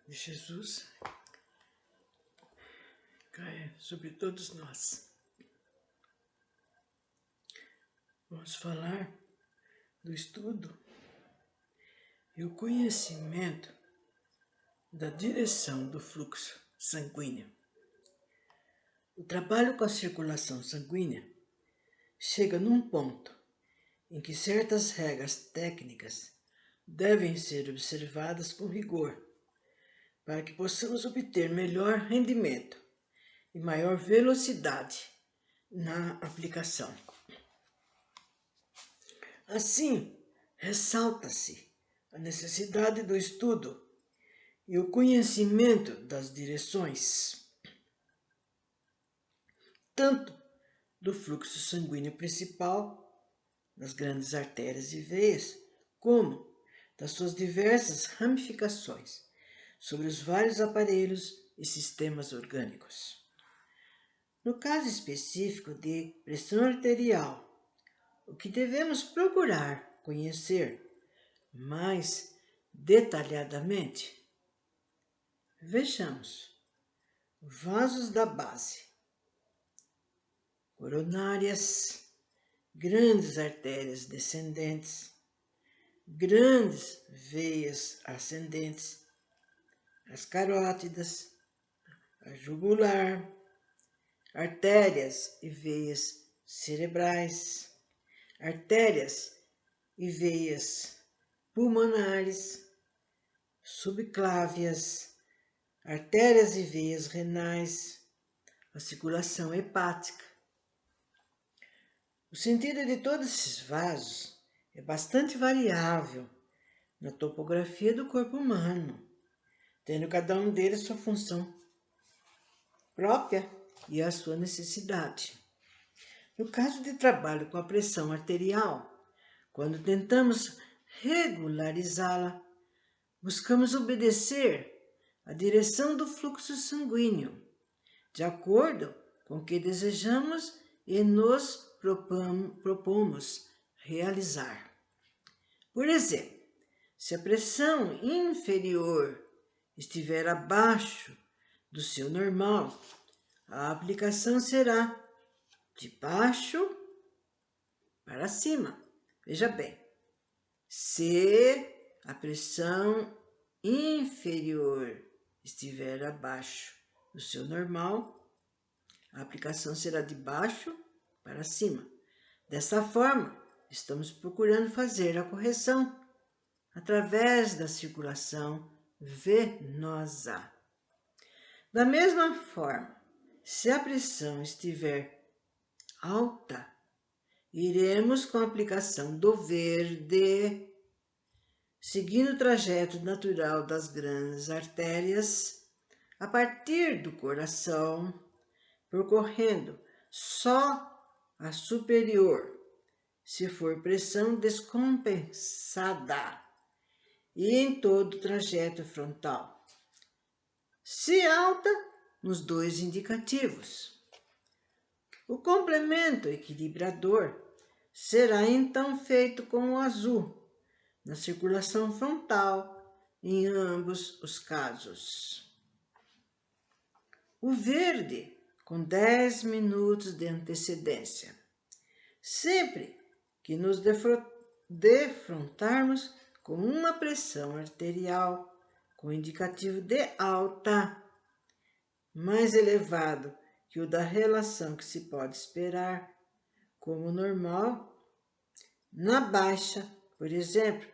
de Jesus caia sobre todos nós. Vamos falar do estudo e o conhecimento da direção do fluxo sanguíneo. O trabalho com a circulação sanguínea chega num ponto em que certas regras técnicas devem ser observadas com rigor para que possamos obter melhor rendimento e maior velocidade na aplicação. Assim, ressalta-se a necessidade do estudo e o conhecimento das direções, tanto do fluxo sanguíneo principal, das grandes artérias e veias, como das suas diversas ramificações sobre os vários aparelhos e sistemas orgânicos. No caso específico de pressão arterial, o que devemos procurar conhecer mais detalhadamente, vejamos vasos da base, coronárias, grandes artérias descendentes, grandes veias ascendentes, as carótidas, a jugular, artérias e veias cerebrais, artérias e veias pulmonares, subclávias, artérias e veias renais, a circulação hepática. O sentido de todos esses vasos é bastante variável na topografia do corpo humano, tendo cada um deles sua função própria e a sua necessidade. No caso de trabalho com a pressão arterial, quando tentamos regularizá-la, buscamos obedecer à direção do fluxo sanguíneo, de acordo com o que desejamos e nos propomos realizar. Por exemplo, se a pressão inferior estiver abaixo do seu normal, a aplicação será de baixo para cima. Veja bem, se a pressão inferior estiver abaixo do seu normal, a aplicação será de baixo para cima. Dessa forma, estamos procurando fazer a correção através da circulação venosa. Da mesma forma, se a pressão estiver alta, iremos com a aplicação do verde, seguindo o trajeto natural das grandes artérias, a partir do coração, percorrendo só a superior, se for pressão descompensada, e em todo o trajeto frontal, se alta, nos dois indicativos. O complemento equilibrador será então feito com o azul, na circulação frontal, em ambos os casos. O verde, com 10 minutos de antecedência. Sempre que nos defrontarmos com uma pressão arterial com indicativo de alta, mais elevado que o da relação que se pode esperar como normal, na baixa, por exemplo,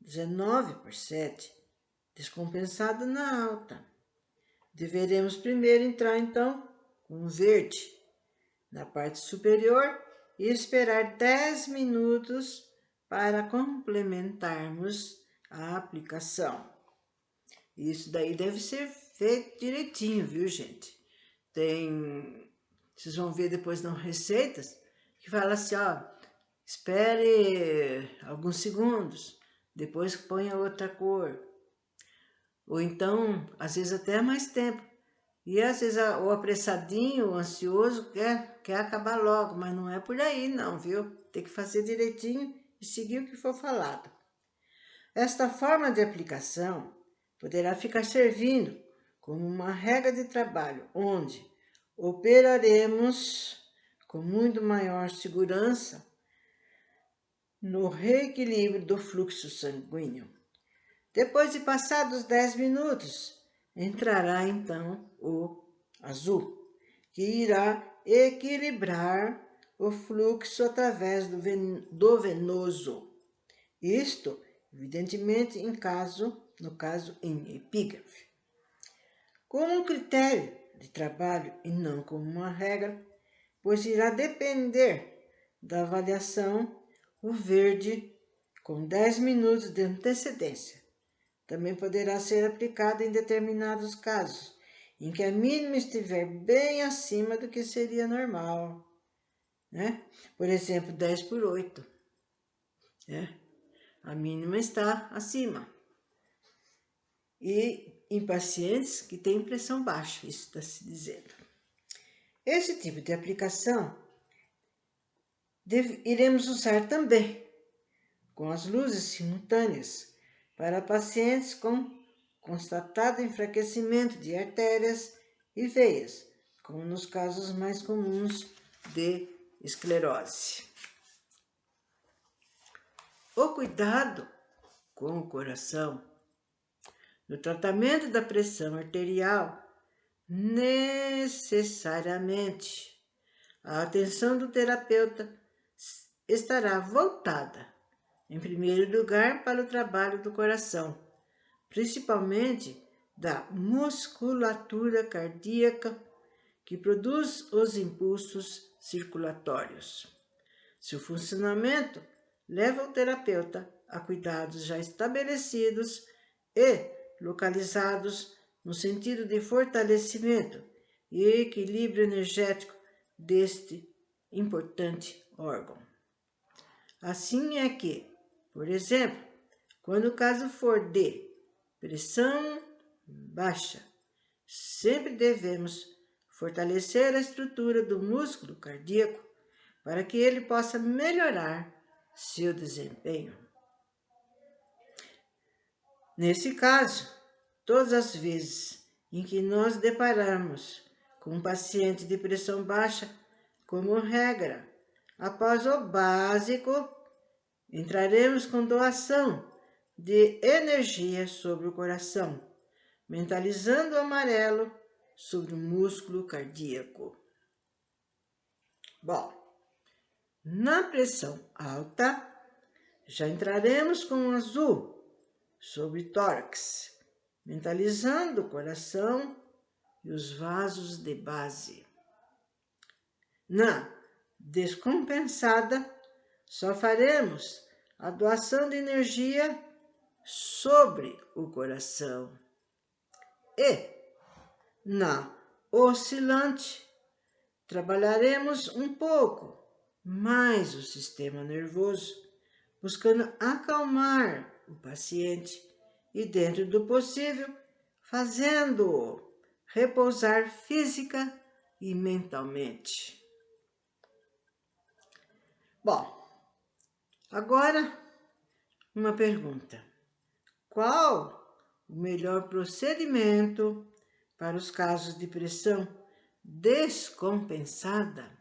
19/7, descompensada na alta. Deveremos primeiro entrar, então, com o verde na parte superior e esperar 10 minutos para complementarmos a aplicação. Isso daí deve ser feito direitinho, viu, gente? Vocês vão ver depois nas receitas, que fala assim, ó, espere alguns segundos, depois ponha outra cor. Ou então, às vezes até mais tempo. E às vezes o apressadinho, o ansioso, quer acabar logo, mas não é por aí não, viu? Tem que fazer direitinho e seguir o que for falado. Esta forma de aplicação poderá ficar servindo como uma regra de trabalho, onde operaremos com muito maior segurança no reequilíbrio do fluxo sanguíneo. Depois de passados 10 minutos, entrará então o azul, que irá equilibrar o fluxo através do venoso. Isto, evidentemente, no caso em epígrafe. Como um critério de trabalho e não como uma regra, pois irá depender da avaliação, o verde, com 10 minutos de antecedência. Também poderá ser aplicado em determinados casos, em que a mínima estiver bem acima do que seria normal, né? Por exemplo, 10/8, né? A mínima está acima. E em pacientes que têm pressão baixa, isso está se dizendo. Esse tipo de aplicação iremos usar também com as luzes simultâneas para pacientes com constatado enfraquecimento de artérias e veias, como nos casos mais comuns de esclerose. O cuidado com o coração no tratamento da pressão arterial, necessariamente a atenção do terapeuta estará voltada, em primeiro lugar, para o trabalho do coração, principalmente da musculatura cardíaca que produz os impulsos circulatórios. Seu funcionamento leva o terapeuta a cuidados já estabelecidos e localizados no sentido de fortalecimento e equilíbrio energético deste importante órgão. Assim é que, por exemplo, quando o caso for de pressão baixa, sempre devemos fortalecer a estrutura do músculo cardíaco para que ele possa melhorar seu desempenho. Nesse caso, todas as vezes em que nós depararmos com um paciente de pressão baixa, como regra, após o básico, entraremos com doação de energia sobre o coração, mentalizando o amarelo sobre o músculo cardíaco. Bom, na pressão alta, já entraremos com o azul sobre tórax, mentalizando o coração e os vasos de base. Na descompensada, só faremos a doação de energia sobre o coração. E na oscilante, trabalharemos um pouco mais o sistema nervoso, buscando acalmar o paciente e, dentro do possível, fazendo-o repousar física e mentalmente. Bom, agora uma pergunta. Qual o melhor procedimento para os casos de pressão descompensada?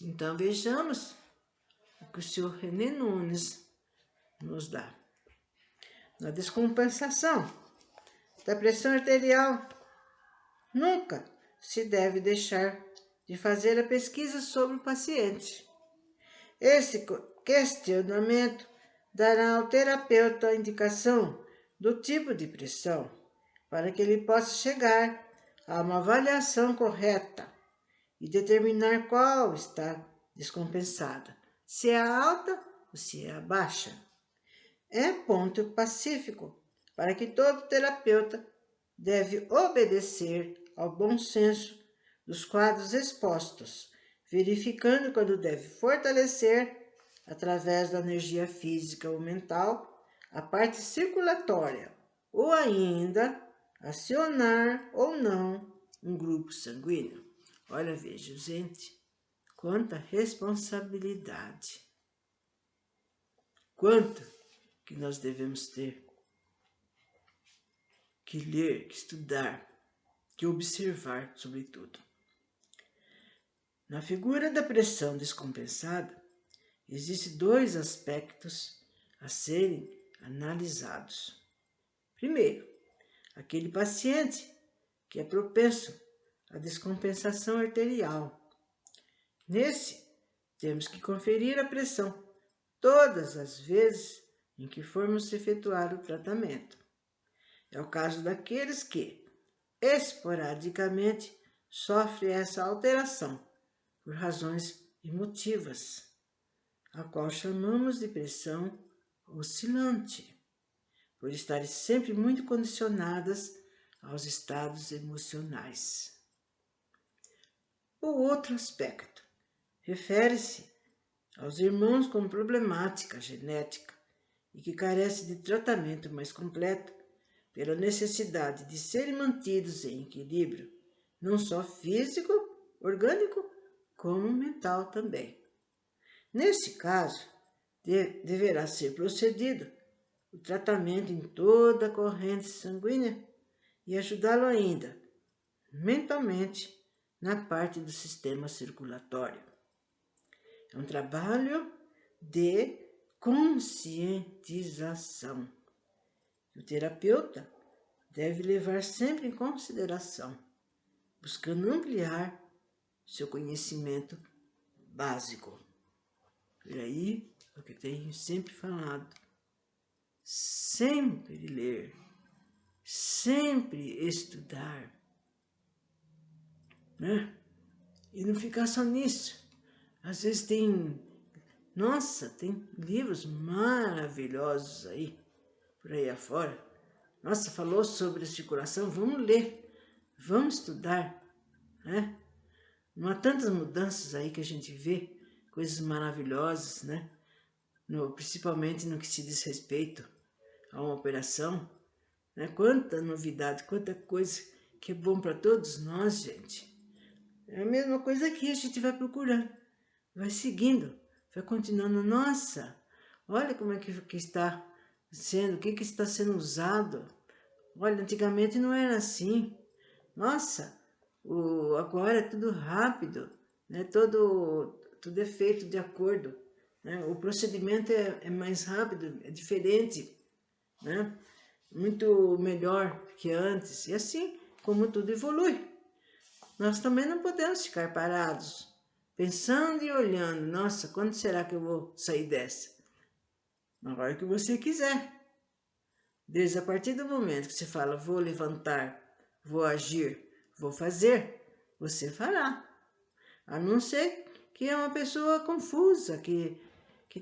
Então vejamos o que o senhor René Nunes nos dá. Na descompensação da pressão arterial, nunca se deve deixar de fazer a pesquisa sobre o paciente. Esse questionamento dará ao terapeuta a indicação do tipo de pressão, para que ele possa chegar a uma avaliação correta e determinar qual está descompensada, se é a alta ou se é a baixa. É ponto pacífico para que todo terapeuta deve obedecer ao bom senso dos quadros expostos, verificando quando deve fortalecer, através da energia física ou mental, a parte circulatória, ou ainda acionar ou não um grupo sanguíneo. Olha, veja, gente, quanta responsabilidade, quanto que nós devemos ter. que ler, que estudar, que observar, sobretudo. Na figura da pressão descompensada, existem dois aspectos a serem analisados. Primeiro, aquele paciente que é propenso à descompensação arterial. Nesse, temos que conferir a pressão todas as vezes em que formos efetuar o tratamento. É o caso daqueles que, esporadicamente, sofrem essa alteração por razões emotivas, a qual chamamos de pressão oscilante, por estarem sempre muito condicionadas aos estados emocionais. O outro aspecto refere-se aos irmãos com problemática genética e que carecem de tratamento mais completo pela necessidade de serem mantidos em equilíbrio, não só físico, orgânico, como mental também. Nesse caso, deverá ser procedido o tratamento em toda a corrente sanguínea e ajudá-lo ainda, mentalmente, na parte do sistema circulatório. É um trabalho de conscientização. O terapeuta deve levar sempre em consideração, buscando ampliar seu conhecimento básico. Por aí, é o que eu tenho sempre falado. Sempre ler, sempre estudar, né? E não ficar só nisso. Às vezes tem livros maravilhosos aí, por aí afora. Nossa, falou sobre a circulação, vamos ler, vamos estudar, né? Não há tantas mudanças aí que a gente vê, coisas maravilhosas, né? Principalmente no que se diz respeito a uma operação, né? Quanta novidade, quanta coisa que é bom para todos nós, gente. É a mesma coisa que a gente vai procurando, vai seguindo, vai continuando. Nossa, olha como é que está sendo, o que está sendo usado. Olha, antigamente não era assim. Nossa, agora é tudo rápido, né? Tudo é feito de acordo, né? O procedimento é mais rápido, é diferente, né? Muito melhor que antes. E assim, como tudo evolui, nós também não podemos ficar parados, pensando e olhando. Nossa, quando será que eu vou sair dessa? Na hora que você quiser. Desde a partir do momento que você fala, vou levantar, vou agir, vou fazer, você fará. A não ser que é uma pessoa confusa, que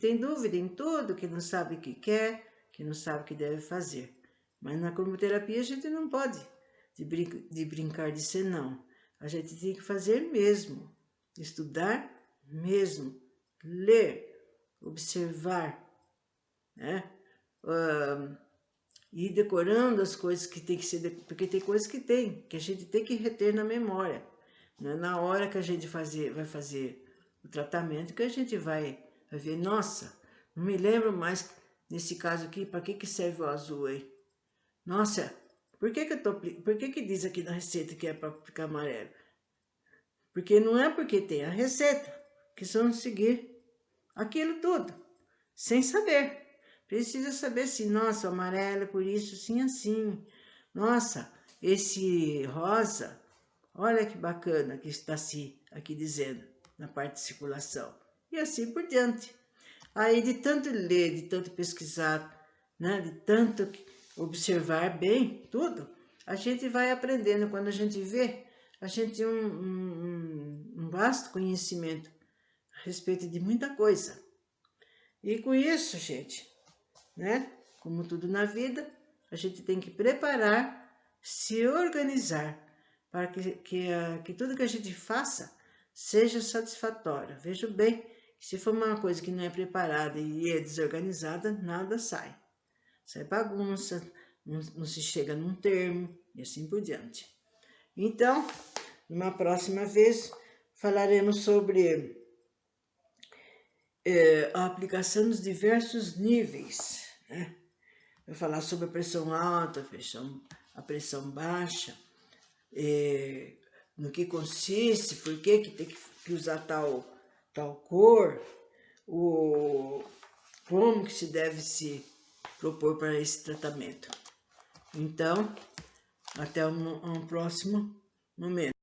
tem dúvida em tudo, que não sabe o que quer, que não sabe o que deve fazer. Mas na cromoterapia a gente não pode de brincar de ser não. A gente tem que fazer mesmo, estudar mesmo, ler, observar, né? Ir decorando as coisas que tem que ser, porque tem coisas que a gente tem que reter na memória. Não é na hora que a gente vai fazer o tratamento que a gente vai ver, nossa, não me lembro mais, nesse caso aqui, para que serve o azul aí? Nossa, por que diz aqui na receita que é para ficar amarelo? Porque não é porque tem a receita que são seguir aquilo tudo, sem saber. Precisa saber se, nossa, o amarelo é por isso, assim, assim. Nossa, esse rosa, olha que bacana que está aqui dizendo, na parte de circulação. E assim por diante. Aí de tanto ler, de tanto pesquisar, né, de tanto observar bem tudo, a gente vai aprendendo. Quando a gente vê, a gente tem um vasto conhecimento a respeito de muita coisa. E com isso, gente, né, como tudo na vida, a gente tem que preparar, se organizar, para que tudo que a gente faça seja satisfatório. Veja bem, que se for uma coisa que não é preparada e é desorganizada, nada sai. Sai bagunça, não se chega num termo e assim por diante. Então, numa próxima vez, falaremos sobre a aplicação dos diversos níveis, né? Vou falar sobre a pressão alta, a pressão baixa, no que consiste, por que tem que usar tal cor, como que se deve se propor para esse tratamento. Então, até um próximo momento.